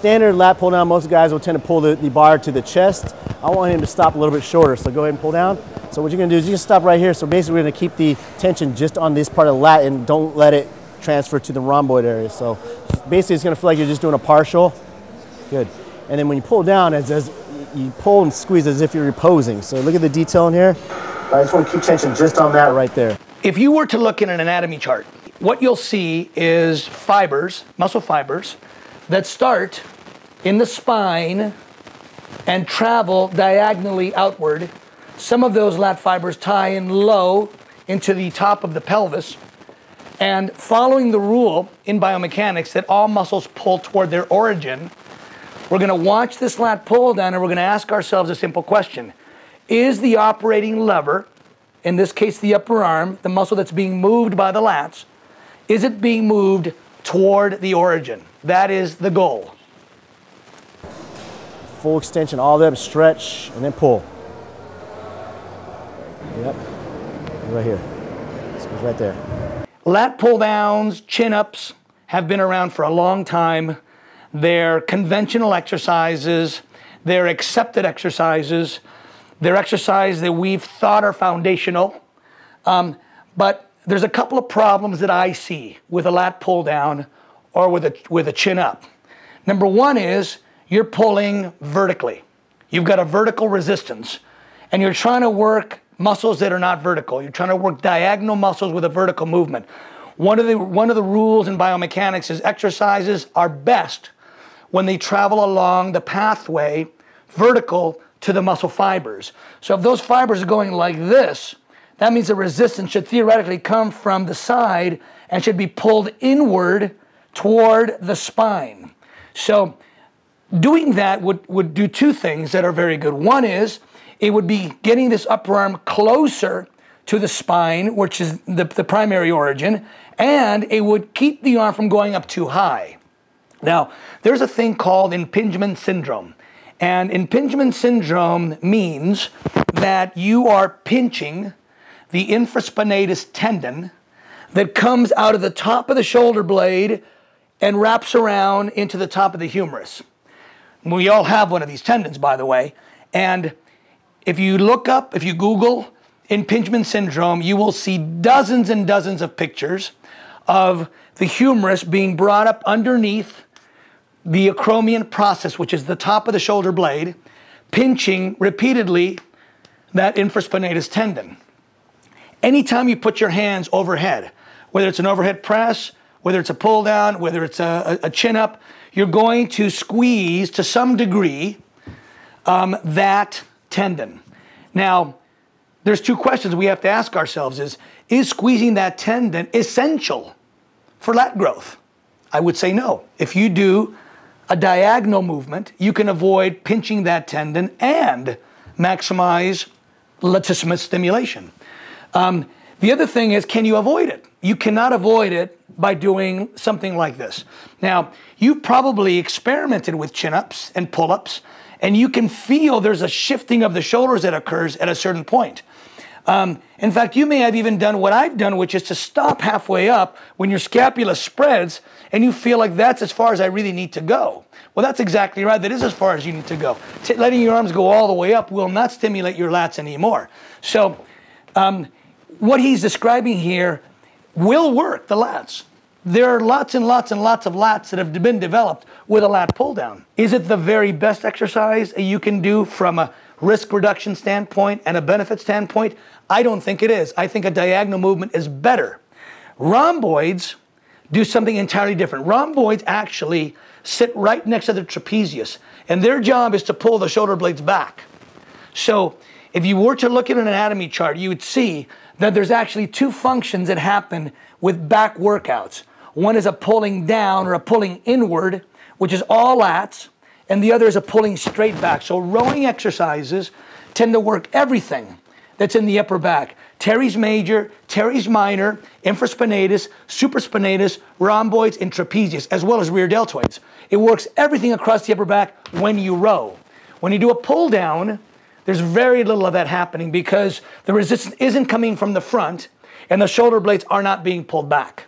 standard lat pull down, most guys will tend to pull the bar to the chest. I want him to stop a little bit shorter, so go ahead and pull down. So what you're gonna do is you can stop right here. So basically we're gonna keep the tension just on this part of the lat and don't let it transfer to the rhomboid area. So basically it's gonna feel like you're just doing a partial. Good. And then when you pull down, as you pull and squeeze as if you're reposing. So look at the detail in here. I just want to keep tension just on that right there. If you were to look at an anatomy chart, what you'll see is fibers, muscle fibers, that start in the spine and travel diagonally outward. Some of those lat fibers tie in low into the top of the pelvis. And following the rule in biomechanics that all muscles pull toward their origin, we're going to watch this lat pull down and we're going to ask ourselves a simple question. Is the operating lever, in this case the upper arm, the muscle that's being moved by the lats, is it being moved toward the origin? That is the goal. Full extension, all the way up, stretch, and then pull. Yep, right here. Squeeze right there. Lat pull downs, chin ups have been around for a long time. They're conventional exercises. They're accepted exercises. They're exercises that we've thought are foundational. But there's a couple of problems that I see with a lat pull down or with a chin up. Number one is you're pulling vertically. You've got a vertical resistance and you're trying to work muscles that are not vertical. You're trying to work diagonal muscles with a vertical movement. One of the rules in biomechanics is exercises are best when they travel along the pathway vertical to the muscle fibers. So if those fibers are going like this, that means the resistance should theoretically come from the side and should be pulled inward toward the spine. So doing that would do two things that are very good. One is it would be getting this upper arm closer to the spine, which is the primary origin, and it would keep the arm from going up too high. Now, there's a thing called impingement syndrome. And impingement syndrome means that you are pinching the infraspinatus tendon that comes out of the top of the shoulder blade and wraps around into the top of the humerus. We all have one of these tendons, by the way. And if you look up, if you Google impingement syndrome, you will see dozens and dozens of pictures of the humerus being brought up underneath the acromion process, which is the top of the shoulder blade, pinching repeatedly that infraspinatus tendon. Anytime you put your hands overhead, whether it's an overhead press, whether it's a pull down, whether it's a chin up, you're going to squeeze to some degree that tendon. Now, there's two questions we have to ask ourselves is squeezing that tendon essential for lat growth? I would say no. If you do a diagonal movement, you can avoid pinching that tendon and maximize latissimus stimulation. The other thing is, can you avoid it? You cannot avoid it by doing something like this. Now, you've probably experimented with chin-ups and pull-ups, and you can feel there's a shifting of the shoulders that occurs at a certain point. In fact, you may have even done what I've done, which is to stop halfway up when your scapula spreads and you feel like that's as far as I really need to go. Well, that's exactly right. That is as far as you need to go. Letting your arms go all the way up will not stimulate your lats anymore. So what he's describing here will work the lats. There are lots and lots and lots of lats that have been developed with a lat pull down. Is it the very best exercise you can do from a risk reduction standpoint and a benefit standpoint? I don't think it is. I think a diagonal movement is better. Rhomboids do something entirely different. Rhomboids actually sit right next to the trapezius, and their job is to pull the shoulder blades back. So if you were to look at an anatomy chart, you would see that there's actually two functions that happen with back workouts. One is a pulling down or a pulling inward, which is all lats, and the other is a pulling straight back. So rowing exercises tend to work everything that's in the upper back. Teres major, teres minor, infraspinatus, supraspinatus, rhomboids, and trapezius, as well as rear deltoids. It works everything across the upper back when you row. When you do a pull down, there's very little of that happening because the resistance isn't coming from the front and the shoulder blades are not being pulled back.